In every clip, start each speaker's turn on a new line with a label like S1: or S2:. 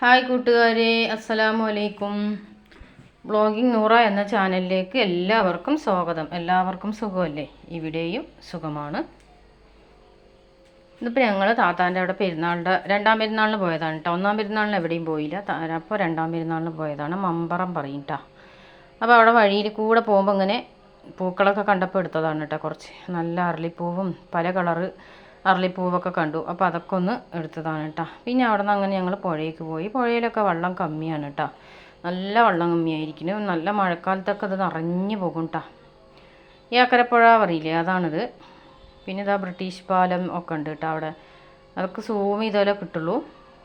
S1: Hi കൂട്ടുകാരെ, അസ്സലാമു അലൈക്കും. ബ്ലോഗിംഗ് നൂറ എന്ന ചാനലിലേക്ക് എല്ലാവർക്കും സ്വാഗതം. എല്ലാവർക്കും സുഖമല്ലേ? ഇവിടെയും സുഖമാണ്. ഇതിപ്പോൾ ഞങ്ങൾ താത്താൻ്റെ അവിടെ രണ്ടാം പെരുന്നാളിന് പോയതാണ് കേട്ടോ. ഒന്നാം പെരുന്നാളിന് എവിടെയും പോയില്ല. അപ്പോൾ രണ്ടാം പെരുന്നാളിന് പോയതാണ്. മമ്പറം പറയും കേട്ടോ. അപ്പോൾ അവിടെ വഴിയിൽ കൂടെ പോകുമ്പോൾ ഇങ്ങനെ പൂക്കളൊക്കെ കണ്ടപ്പോൾ എടുത്തതാണ് കേട്ടോ. കുറച്ച് നല്ല അരളിപ്പൂവും പല കളറ് അരളിപ്പൂവൊക്കെ കണ്ടു. അപ്പോൾ അതൊക്കെ ഒന്ന് എടുത്തതാണ് കേട്ടോ. പിന്നെ അവിടെ നിന്ന് അങ്ങനെ ഞങ്ങൾ പുഴയ്ക്ക് പോയി. പുഴയിലൊക്കെ വെള്ളം കമ്മിയാണ് കേട്ടോ. നല്ല വെള്ളം കമ്മിയായിരിക്കുന്നു. നല്ല മഴക്കാലത്തൊക്കെ അത് നിറഞ്ഞു പോകും കേട്ടോ. ഈ അക്കരപ്പുഴ പറയില്ലേ, അതാണിത്. പിന്നെ ഇതാ ബ്രിട്ടീഷ് പാലം ഒക്കെ ഉണ്ട് കേട്ടോ അവിടെ. അതൊക്കെ സൂം ചെയ്താലേ കിട്ടുള്ളൂ.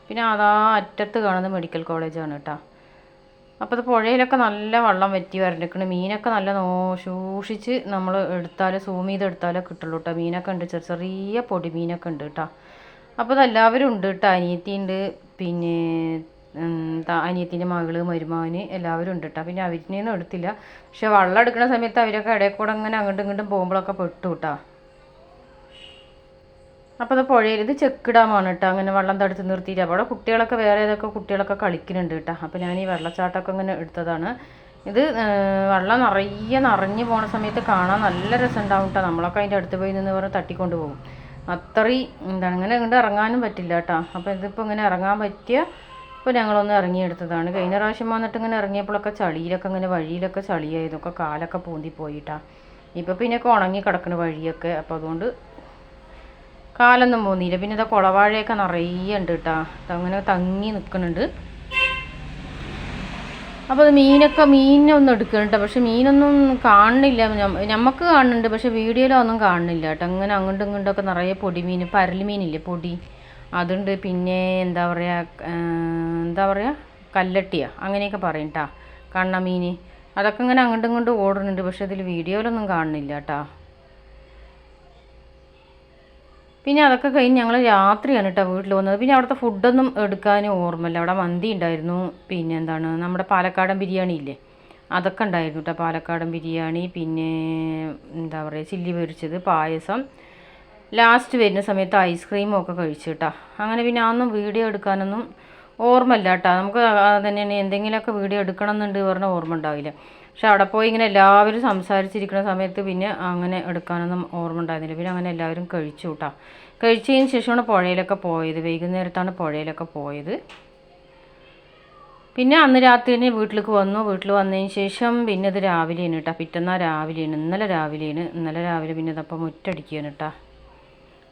S1: പിന്നെ അതാ അറ്റത്ത് കാണുന്നത് മെഡിക്കൽ കോളേജാണ് കേട്ടോ. അപ്പോൾ അത് പുഴയിലൊക്കെ നല്ല വെള്ളം വറ്റി വരണ്ടിരിക്കണം. മീനൊക്കെ നല്ല സൂക്ഷിച്ച് നമ്മൾ സൂം ചെയ്തെടുത്താലേ കിട്ടുള്ളൂ കേട്ടോ. മീനൊക്കെ ഉണ്ട്, ചെറിയ ചെറിയ പൊടി മീനൊക്കെ ഉണ്ട് കേട്ടോ. അപ്പോൾ അതെല്ലാവരും ഉണ്ട് കേട്ടോ. അനിയത്തിയുണ്ട്, പിന്നെ അനിയത്തിൻ്റെ മകള്, മരുമകന് എല്ലാവരും ഉണ്ട് കേട്ടോ. പിന്നെ അവരിനെയൊന്നും എടുത്തില്ല. പക്ഷെ വെള്ളം എടുക്കുന്ന സമയത്ത് അവരൊക്കെ ഇടയിൽ കൂടെ അങ്ങനെ അങ്ങോട്ടും ഇങ്ങോട്ടും പോകുമ്പോഴൊക്കെ പെട്ടു കേട്ടോ. അപ്പോൾ അത് പുഴയിൽ ഇത് ചെക്ക് ഡാമാണ് കേട്ടോ. അങ്ങനെ വെള്ളം തടുത്ത് നിർത്തിയിട്ട് അവിടെ കുട്ടികളൊക്കെ വേറെ ഏതൊക്കെ കുട്ടികളൊക്കെ കളിക്കുന്നുണ്ട് കേട്ടോ. അപ്പോൾ ഞാൻ ഈ വെള്ളച്ചാട്ടമൊക്കെ ഇങ്ങനെ എടുത്തതാണ്. ഇത് വെള്ളം നിറഞ്ഞു പോണ സമയത്ത് കാണാൻ നല്ല രസം ഉണ്ടാവും കേട്ടോ. നമ്മളൊക്കെ അതിൻ്റെ അടുത്ത് പോയി നിന്ന് പറഞ്ഞ് തട്ടിക്കൊണ്ട് പോകും. അത്രയും ഇങ്ങനെ ഇങ്ങോട്ട് ഇറങ്ങാനും പറ്റില്ല കേട്ടോ. അപ്പോൾ ഇതിപ്പോൾ ഇങ്ങനെ ഇറങ്ങാൻ പറ്റിയ ഇപ്പോൾ ഞങ്ങളൊന്ന് ഇറങ്ങിയെടുത്തതാണ്. കഴിഞ്ഞ പ്രാവശ്യം വന്നിട്ട് ഇങ്ങനെ ഇറങ്ങിയപ്പോഴൊക്കെ ചളിയിലൊക്കെ ഇങ്ങനെ വഴിയിലൊക്കെ ചളിയായതൊക്കെ കാലൊക്കെ പൂന്തിപ്പോയിട്ടാ. ഇപ്പോൾ പിന്നെയൊക്കെ ഉണങ്ങി കിടക്കുന്ന വഴിയൊക്കെ. അപ്പോൾ അതുകൊണ്ട് കാലൊന്നും പോന്നില്ല. പിന്നെ ഇതാ കുളവാഴയൊക്കെ നിറയെ ഉണ്ട് കേട്ടോ. അങ്ങനെ തങ്ങി നിൽക്കുന്നുണ്ട്. അപ്പോൾ അത് മീനൊന്നും എടുക്കുന്നുണ്ട്. പക്ഷെ മീനൊന്നും കാണുന്നില്ല. നമുക്ക് കാണുന്നുണ്ട്, പക്ഷെ വീഡിയോയിലൊന്നും കാണുന്നില്ല കേട്ടോ. അങ്ങനെ അങ്ങോട്ടും ഇങ്ങോട്ടൊക്കെ നിറയെ പൊടിമീൻ, പരൽമീനില്ലേ പൊടി, അതുണ്ട്. പിന്നെ എന്താ പറയുക കല്ലട്ടിയ അങ്ങനെയൊക്കെ പറയും കേട്ടോ. കണ്ണമീൻ അതൊക്കെ ഇങ്ങനെ അങ്ങോട്ടും ഇങ്ങോട്ടും ഓടുന്നുണ്ട്. പക്ഷെ അതിൽ വീഡിയോയിലൊന്നും കാണുന്നില്ല കേട്ടോ. പിന്നെ അതൊക്കെ കഴിഞ്ഞ് ഞങ്ങൾ രാത്രിയാണ് കേട്ടോ വീട്ടിൽ വന്നത്. പിന്നെ അവിടുത്തെ ഫുഡൊന്നും എടുക്കാനും ഓർമ്മയില്ല. അവിടെ മന്തി ഉണ്ടായിരുന്നു. പിന്നെ നമ്മുടെ പാലക്കാടൻ ബിരിയാണി ഇല്ലേ, അതൊക്കെ ഉണ്ടായിരുന്നു കേട്ടോ. പാലക്കാടൻ ബിരിയാണി, പിന്നെ എന്താ പറയുക ചില്ലി പൊരിച്ചത്, പായസം, ലാസ്റ്റ് വരുന്ന സമയത്ത് ഐസ്ക്രീമും ഒക്കെ കഴിച്ചു കേട്ടോ. അങ്ങനെ പിന്നെ അതൊന്നും വീഡിയോ എടുക്കാനൊന്നും ഓർമ്മയില്ല കേട്ടോ. നമുക്ക് തന്നെയാണ് എന്തെങ്കിലുമൊക്കെ വീഡിയോ എടുക്കണം എന്നുണ്ട് പറഞ്ഞാൽ ഓർമ്മ ഉണ്ടാവില്ല. പക്ഷെ അവിടെ പോയി ഇങ്ങനെ എല്ലാവരും സംസാരിച്ചിരിക്കുന്ന സമയത്ത് പിന്നെ അങ്ങനെ എടുക്കാനൊന്നും ഓർമ്മ ഉണ്ടായിരുന്നില്ല. പിന്നെ അങ്ങനെ എല്ലാവരും കഴിച്ചു കേട്ടോ. കഴിച്ചതിന് ശേഷമാണ് പുഴയിലൊക്കെ പോയത്. വൈകുന്നേരത്താണ് പുഴയിലൊക്കെ പോയത്. പിന്നെ അന്ന് രാത്രി തന്നെ വീട്ടിലേക്ക് വന്നു. വീട്ടിൽ വന്നതിന് ശേഷം പിന്നെ ഇത് രാവിലെയാണ് കേട്ടോ. പിറ്റന്നാൾ രാവിലെയാണ്, ഇന്നലെ രാവിലെ പിന്നെ ഇതപ്പം മുറ്റടിക്കുകയാണ് കേട്ടോ.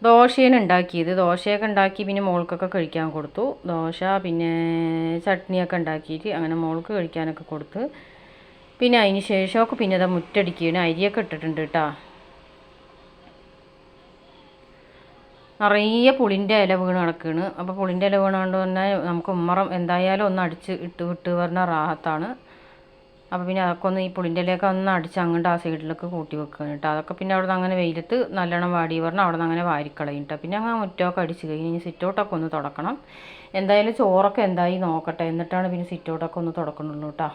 S1: ദോശയാണ് ഉണ്ടാക്കിയത്. ദോശയൊക്കെ ഉണ്ടാക്കി പിന്നെ മോൾക്കൊക്കെ കഴിക്കാൻ കൊടുത്തു. ദോശ പിന്നെ ചട്നിയൊക്കെ ഉണ്ടാക്കിയിട്ട് അങ്ങനെ മോൾക്ക് കഴിക്കാനൊക്കെ കൊടുത്ത്. പിന്നെ അതിന് ശേഷമൊക്കെ പിന്നെ ഇതാ മുറ്റടിക്കുകയാണ്. അരിയൊക്കെ ഇട്ടിട്ടുണ്ട് കേട്ടോ. നിറയെ പുളിൻ്റെ ഇല വീണ് കിടക്കുകയാണ്. അപ്പോൾ പുളിൻ്റെ ഇല വീണുകൊണ്ട് തന്നെ നമുക്ക് ഉമ്മറം എന്തായാലും ഒന്ന് അടിച്ച് വിട്ട് പറഞ്ഞാൽ റാഹത്താണ്. അപ്പോൾ പിന്നെ അതൊക്കെ ഒന്ന് ഈ പുളിൻ്റെ ഇലയൊക്കെ ഒന്ന് അടിച്ച് അങ്ങോട്ട് ആ സൈഡിലൊക്കെ കൂട്ടി വെക്കുകയാണ് കേട്ടോ. അതൊക്കെ പിന്നെ അവിടെ നിന്ന് അങ്ങനെ വെയിലത്ത് നല്ലോണം വാടി പറഞ്ഞാൽ അവിടെ നിന്ന് അങ്ങനെ വാരിക്കളയും കേട്ടോ. പിന്നെ അങ്ങനെ മുറ്റമൊക്കെ അടിച്ച് കഴിഞ്ഞ് സിറ്റൗട്ടൊക്കെ ഒന്ന് തുടക്കണം. എന്തായാലും ചോറൊക്കെ എന്തായി നോക്കട്ടെ, എന്നിട്ടാണ് പിന്നെ സിറ്റൗട്ടൊക്കെ ഒന്ന് തുടക്കണുള്ളൂ കേട്ടോ.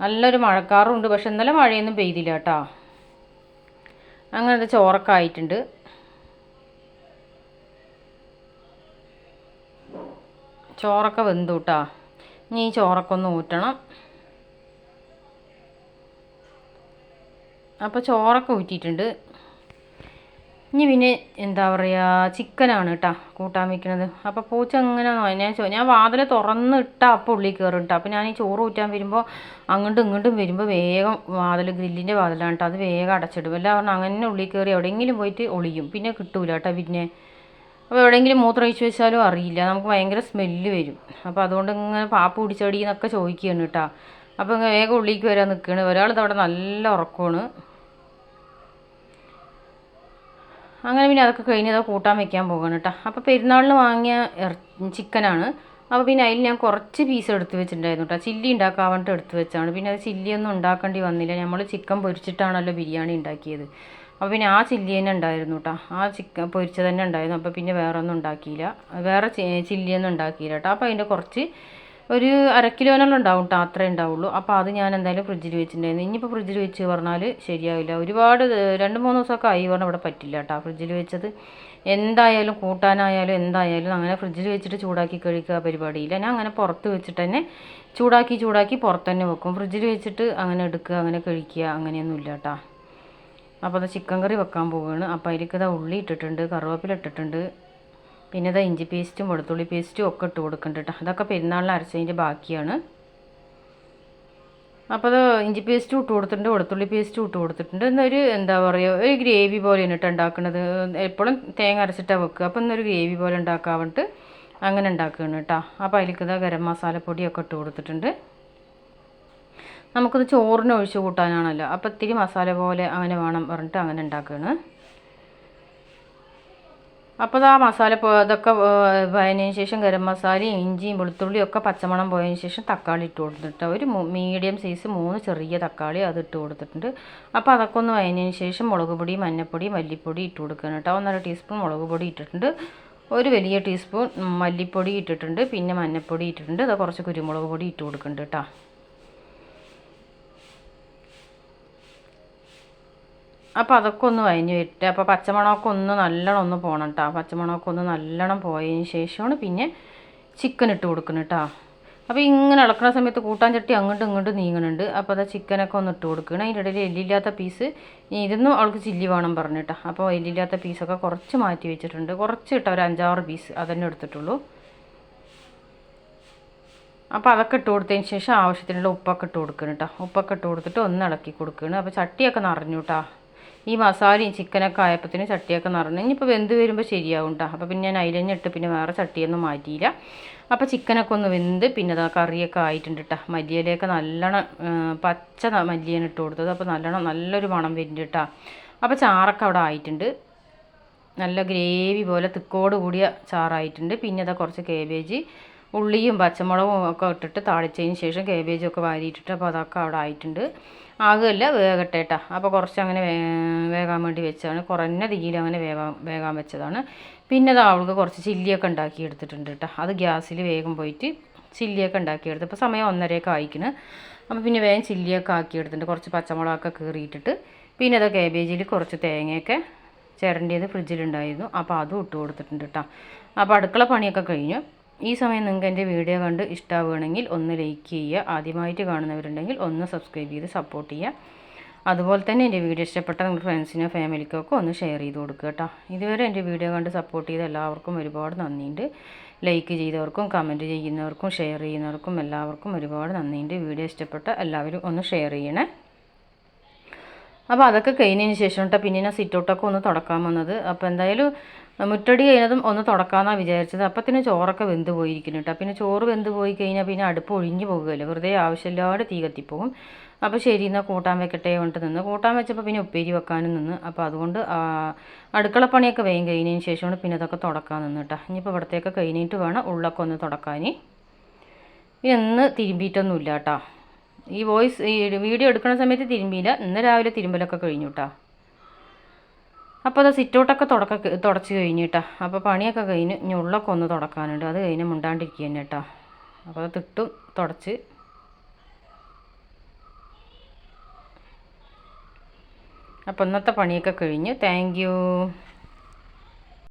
S1: നല്ലൊരു മഴക്കാറുണ്ട്, പക്ഷെ ഇന്നലെ മഴയൊന്നും പെയ്തില്ല കേട്ടോ. അങ്ങനത്തെ ചോറൊക്കെ ആയിട്ടുണ്ട്. ചോറൊക്കെ വെന്തു കേട്ടോ. ഇനി ഈ ചോറൊക്കെ ഒന്ന് ഊറ്റണം. അപ്പോൾ ചോറൊക്കെ ഊറ്റിയിട്ടുണ്ട്. ഇനി പിന്നെ എന്താ പറയുക ചിക്കനാണ് കേട്ടോ കൂട്ടാൻ വയ്ക്കുന്നത്. അപ്പോൾ പൂച്ച അങ്ങനെ ഞാൻ വാതിൽ തുറന്നിട്ടാൽ അപ്പോൾ ഉള്ളിൽ കയറും കേട്ടോ. അപ്പോൾ ഞാൻ ഈ ചോറ് ഊറ്റാൻ വരുമ്പോൾ അങ്ങോട്ടും ഇങ്ങോട്ടും വരുമ്പോൾ വേഗം ഗ്രില്ലിൻ്റെ വാതിലാണ് കേട്ടോ, അത് വേഗം അടച്ചിടും. എല്ലാം പറഞ്ഞാൽ അങ്ങനെ ഉള്ളിൽ കയറി എവിടെയെങ്കിലും പോയിട്ട് ഒളിയും. പിന്നെ കിട്ടൂല കേട്ടോ. പിന്നെ അപ്പോൾ എവിടെയെങ്കിലും മൂത്രം ഒഴിച്ച് വെച്ചാലും അറിയില്ല, നമുക്ക് ഭയങ്കര സ്മെല്ല് വരും. അപ്പോൾ അതുകൊണ്ട് ഇങ്ങനെ പാപ്പ് പിടിച്ചടി എന്നൊക്കെ ചോദിക്കുകയാണ് കേട്ടോ. അപ്പോൾ ഇങ്ങനെ വേഗം ഉള്ളിലേക്ക് വരാൻ നിൽക്കുകയാണ്. ഒരാൾ അവിടെ നല്ല ഉറക്കമാണ്. അങ്ങനെ പിന്നെ അതൊക്കെ കഴിഞ്ഞ് കൂട്ടാൻ വെക്കാൻ പോകണം കേട്ടോ. അപ്പോൾ പെരുന്നാളിന് വാങ്ങിയ ചിക്കനാണ്. അപ്പോൾ പിന്നെ അതിൽ ഞാൻ കുറച്ച് പീസ് എടുത്ത് വെച്ചിട്ടുണ്ടായിരുന്നു കേട്ടോ. ചില്ലി ഉണ്ടാക്കാൻ വേണ്ടിയിട്ട് എടുത്ത് വെച്ചാണ്. പിന്നെ അത് ചില്ലിയൊന്നും ഉണ്ടാക്കേണ്ടി വന്നില്ല. നമ്മൾ ചിക്കൻ പൊരിച്ചിട്ടാണല്ലോ ബിരിയാണി ഉണ്ടാക്കിയത്. അപ്പോൾ പിന്നെ ആ ചില്ലി തന്നെ ഉണ്ടായിരുന്നു കേട്ടോ. ആ ചിക്കൻ പൊരിച്ചത് തന്നെ ഉണ്ടായിരുന്നു. അപ്പോൾ പിന്നെ വേറെ ഒന്നും ഉണ്ടാക്കിയില്ല, വേറെ ചില്ലിയൊന്നും ഉണ്ടാക്കിയില്ല കേട്ടോ. അപ്പോൾ അതിൻ്റെ കുറച്ച് ഒരു 1/2 കിലോനെല്ലാം ഉണ്ടാവും കേട്ടോ, അത്രേ ഉണ്ടാവുള്ളൂ. അപ്പോൾ അത് ഞാൻ എന്തായാലും ഫ്രിഡ്ജിൽ വെച്ചിട്ടുണ്ടായിരുന്നു. ഇനിയിപ്പോൾ ഫ്രിഡ്ജിൽ വെച്ച് പറഞ്ഞാൽ ശരിയാവില്ല. ഒരുപാട് 2-3 ദിവസമൊക്കെ ആയി പറഞ്ഞാൽ ഇവിടെ പറ്റില്ല കേട്ടോ ഫ്രിഡ്ജിൽ വെച്ചത്. എന്തായാലും കൂട്ടാനായാലും എന്തായാലും അങ്ങനെ ഫ്രിഡ്ജിൽ വെച്ചിട്ട് ചൂടാക്കി കഴിക്കുക പരിപാടിയില്ല. ഞാൻ അങ്ങനെ പുറത്ത് വെച്ചിട്ട് തന്നെ ചൂടാക്കി പുറത്ത് തന്നെ വെക്കും. ഫ്രിഡ്ജിൽ വെച്ചിട്ട് അങ്ങനെ എടുക്കുക അങ്ങനെ കഴിക്കുക അങ്ങനെയൊന്നും ഇല്ല കേട്ടോ. അപ്പോൾ അത് ചിക്കൻ കറി വെക്കാൻ പോവുകയാണ്. അപ്പോൾ അതിലേക്ക് ഇതാ ഉള്ളി ഇട്ടിട്ടുണ്ട്, കറിവേപ്പില ഇട്ടിട്ടുണ്ട്, പിന്നെ ഇതാ ഇഞ്ചി പേസ്റ്റും വെളുത്തുള്ളി പേസ്റ്റും ഒക്കെ ഇട്ട് കൊടുക്കുന്നുണ്ട് കേട്ടോ. അതൊക്കെ പെരുന്നാളിന് അരച്ചതിൻ്റെ ബാക്കിയാണ്. അപ്പോൾ അത് ഇഞ്ചി പേസ്റ്റും ഇട്ട് കൊടുത്തിട്ടുണ്ട്, വെളുത്തുള്ളി പേസ്റ്റും ഇട്ട് കൊടുത്തിട്ടുണ്ട്. എന്നൊരു എന്താ പറയുക ഒരു ഗ്രേവി പോലെയാണ് കേട്ടോ ഉണ്ടാക്കുന്നത്. എപ്പോഴും തേങ്ങ അരച്ചിട്ടാണ് വെക്കുക. അപ്പോൾ ഇന്നൊരു ഗ്രേവി പോലെ ഉണ്ടാക്കാൻ വേണ്ടിയിട്ട് അങ്ങനെ ഉണ്ടാക്കുകയാണ് കേട്ടോ. അപ്പോൾ അതിലേക്ക് ഇതാ ഗരം മസാലപ്പൊടിയൊക്കെ ഇട്ട് കൊടുത്തിട്ടുണ്ട്. നമുക്കിത് ചോറിന് ഒഴിച്ച് കൂട്ടാനാണല്ലോ, അപ്പോൾ ഇത്തിരി മസാല പോലെ അങ്ങനെ വേണം പറഞ്ഞിട്ട് അങ്ങനെ ഉണ്ടാക്കുകയാണ്. അപ്പോൾ ആ മസാല ഇതൊക്കെ പോയതിന് ശേഷം ഗരം മസാലയും ഇഞ്ചിയും വെളുത്തുള്ളിയും ഒക്കെ പച്ചമണം പോയതിന് ശേഷം തക്കാളി ഇട്ട് കൊടുത്തിട്ട് ഒരു മീഡിയം സൈസ് 3 ചെറിയ തക്കാളി അത് ഇട്ട് കൊടുത്തിട്ടുണ്ട്. അപ്പോൾ അതൊക്കെ ഒന്ന് വഴഞ്ഞതിന് ശേഷം മുളക് പൊടി, മഞ്ഞൾപ്പൊടി, മല്ലിപ്പൊടി ഇട്ട് കൊടുക്കണം കേട്ടോ. 1.5 ടീസ്പൂൺ മുളക് പൊടി ഇട്ടിട്ടുണ്ട്, ഒരു വലിയ ടീസ്പൂൺ മല്ലിപ്പൊടി ഇട്ടിട്ടുണ്ട്, പിന്നെ മഞ്ഞൾപ്പൊടി ഇട്ടിട്ടുണ്ട്, അത് കുറച്ച് കുരുമുളക് പൊടി ഇട്ട് കൊടുക്കുന്നുണ്ട് കേട്ടോ. അപ്പോൾ അതൊക്കെ ഒന്ന് വഴഞ്ഞ് വരട്ടെ. അപ്പോൾ പച്ചമണമൊക്കെ ഒന്ന് നല്ലോണം ഒന്ന് പോകണം കേട്ടോ. പച്ചമണമൊക്കെ ഒന്ന് നല്ലോണം പോയതിന് ശേഷമാണ് പിന്നെ ചിക്കൻ ഇട്ട് കൊടുക്കണം കേട്ടോ. അപ്പോൾ ഇങ്ങനെ ഇളക്കുന്ന സമയത്ത് കൂട്ടാൻ ചട്ടി അങ്ങോട്ടും ഇങ്ങോട്ടും നീങ്ങുന്നുണ്ട്. അപ്പോൾ അത് ചിക്കനൊക്കെ ഒന്ന് ഇട്ട് കൊടുക്കണം. അതിൻ്റെ ഇടയിൽ എല്ലില്ലാത്ത പീസ് ഇരുന്നും അവൾക്ക് ചില്ലി വേണം പറഞ്ഞിട്ടാ. അപ്പോൾ എല്ലില്ലാത്ത പീസൊക്കെ കുറച്ച് മാറ്റി വെച്ചിട്ടുണ്ട്. കുറച്ച് ഇട്ട ഒരു 5-6 പീസ് അതന്നെ എടുത്തിട്ടുള്ളൂ. അപ്പോൾ അതൊക്കെ ഇട്ട് കൊടുത്തതിന് ശേഷം ആവശ്യത്തിനുള്ള ഉപ്പൊക്കെ ഇട്ട് കൊടുക്കണം കേട്ടോ. ഉപ്പൊക്കെ ഇട്ട് കൊടുത്തിട്ട് ഒന്ന് ഇളക്കി കൊടുക്കണം. അപ്പോൾ ചട്ടിയൊക്കെ നിറഞ്ഞു കേട്ടോ. ഈ മസാലയും ചിക്കനൊക്കെ ആയപ്പോഴത്തേനും ചട്ടിയൊക്കെ നിറഞ്ഞു. ഇനിയിപ്പോൾ വെന്ത് വരുമ്പോൾ ശരിയാവും കേട്ടോ. അപ്പോൾ പിന്നെ ഞാൻ അതിലന്നെ ഇട്ട് പിന്നെ വേറെ ചട്ടിയൊന്നും മാറ്റിയില്ല. അപ്പോൾ ചിക്കനൊക്കെ ഒന്ന് വെന്ത് പിന്നെ അതാ കറിയൊക്കെ ആയിട്ടുണ്ട് കേട്ടോ. മല്ലിയിലയൊക്കെ നല്ലോണം പച്ച മല്ലിയാണ് ഇട്ട് കൊടുത്തത്. അപ്പോൾ നല്ലൊരു മണം വരുന്നുണ്ട് കേട്ടോ. അപ്പോൾ ചാറൊക്കെ അവിടെ ആയിട്ടുണ്ട്. നല്ല ഗ്രേവി പോലെ തിക്കോട് കൂടിയ ചാറായിട്ടുണ്ട്. പിന്നെ അതാ കുറച്ച് കേബേജ് ഉള്ളിയും പച്ചമുളകും ഒക്കെ ഇട്ടിട്ട് താളിച്ചതിന് ശേഷം കേബേജൊക്കെ വാരിയിട്ടിട്ട് അപ്പോൾ അതൊക്കെ അവിടെ ആയിട്ടുണ്ട്. ആകുമല്ല വേകട്ടെ കേട്ടോ. അപ്പോൾ കുറച്ച് അങ്ങനെ വേകാൻ വേണ്ടി വെച്ചതാണ്. കുറഞ്ഞ തീയിൽ അങ്ങനെ വേകാൻ വെച്ചതാണ്. പിന്നെ അത് അവൾക്ക് കുറച്ച് ചില്ലിയൊക്കെ ഉണ്ടാക്കി എടുത്തിട്ടുണ്ട് കേട്ടോ. അത് ഗ്യാസിൽ വേഗം പോയിട്ട് ചില്ലിയൊക്കെ ഉണ്ടാക്കിയെടുത്ത് ഇപ്പോൾ സമയം 1:30 ആയിക്കണ്. അപ്പോൾ പിന്നെ വേഗം ചില്ലിയൊക്കെ ആക്കിയെടുത്തിട്ടുണ്ട്. കുറച്ച് പച്ചമുളകൊക്കെ കീറിയിട്ടിട്ട് പിന്നെ അത് കേബേജിൽ കുറച്ച് തേങ്ങയൊക്കെ ചിരണ്ടിയത് ഫ്രിഡ്ജിലുണ്ടായിരുന്നു. അപ്പോൾ അതും ഇട്ട് കൊടുത്തിട്ടുണ്ട് കേട്ടോ. അപ്പോൾ അടുക്കള പണിയൊക്കെ കഴിഞ്ഞു. ഈ സമയം നിങ്ങൾക്ക് എൻ്റെ വീഡിയോ കണ്ട് ഇഷ്ടമാവുകയാണെങ്കിൽ ഒന്ന് ലൈക്ക് ചെയ്യുക. ആദ്യമായിട്ട് കാണുന്നവരുണ്ടെങ്കിൽ ഒന്ന് സബ്സ്ക്രൈബ് ചെയ്ത് സപ്പോർട്ട് ചെയ്യുക. അതുപോലെ തന്നെ എൻ്റെ വീഡിയോ ഇഷ്ടപ്പെട്ട നിങ്ങളുടെ ഫ്രണ്ട്സിനോ ഫാമിലിക്കൊക്കെ ഒന്ന് ഷെയർ ചെയ്ത് കൊടുക്കുക കേട്ടോ. ഇതുവരെ എൻ്റെ വീഡിയോ കണ്ട് സപ്പോർട്ട് ചെയ്ത എല്ലാവർക്കും ഒരുപാട് നന്ദിയുണ്ട്. ലൈക്ക് ചെയ്തവർക്കും കമൻറ്റ് ചെയ്യുന്നവർക്കും ഷെയർ ചെയ്യുന്നവർക്കും എല്ലാവർക്കും ഒരുപാട് നന്ദിയുണ്ട്. വീഡിയോ ഇഷ്ടപ്പെട്ട എല്ലാവരും ഒന്ന് ഷെയർ ചെയ്യണേ. അപ്പോൾ അതൊക്കെ കഴിഞ്ഞതിന് ശേഷം കേട്ടോ പിന്നെ ഞാൻ സിറ്റൗട്ടൊക്കെ ഒന്ന് തുടക്കാൻ വന്നത്. അപ്പോൾ എന്തായാലും മുറ്റടി കഴിഞ്ഞതും ഒന്ന് തുടക്കാമെന്നാണ് വിചാരിച്ചത്. അപ്പത്തിന് ചോറൊക്കെ വെന്ത് പോയിരിക്കുന്നു കേട്ടോ. പിന്നെ ചോറ് വെന്ത് പോയി കഴിഞ്ഞാൽ പിന്നെ അടുപ്പ് ഒഴിഞ്ഞു പോകുമല്ലോ, വെറുതെ ആവശ്യമില്ലാതെ തീ കത്തിപ്പോകും. അപ്പോൾ ശരി എന്നാൽ കൂട്ടാൻ വെക്കട്ടെ കൊണ്ട് നിന്ന് കൂട്ടാൻ വെച്ചപ്പോൾ പിന്നെ ഉപ്പേരി വെക്കാനും നിന്ന്. അപ്പോൾ അതുകൊണ്ട് അടുക്കളപ്പണിയൊക്കെ വേഗം കഴിഞ്ഞതിന് ശേഷമാണ് പിന്നെ അതൊക്കെ തുടക്കാൻ നിന്ന് കേട്ടോ. ഇനിയിപ്പോൾ ഇവിടത്തേക്ക് കഴിഞ്ഞിട്ട് വേണം ഉള്ളൊക്കെ ഒന്ന് തുടക്കാൻ. ഇന്ന് തിരുമ്പിയിട്ടൊന്നുമില്ല കേട്ടോ. ഈ വീഡിയോ എടുക്കുന്ന സമയത്ത് തിരുമ്പിയില്ല. ഇന്ന് രാവിലെ തിരുമ്പലൊക്കെ കഴിഞ്ഞു കേട്ടോ. അപ്പോൾ അത് സിറ്റൗട്ടൊക്കെ തുടച്ച് കഴിഞ്ഞു കേട്ടോ. അപ്പോൾ പണിയൊക്കെ കഴിഞ്ഞ് ഇനി ഉള്ളൊക്കെ ഒന്ന് തുടക്കാനുണ്ട്. അത് കഴിഞ്ഞ് മുണ്ടാണ്ടിരിക്കുക തന്നെ കേട്ടോ. അപ്പോൾ അത് തിട്ടും തുടച്ച് അപ്പോൾ ഇന്നത്തെ പണിയൊക്കെ കഴിഞ്ഞു. Thank you.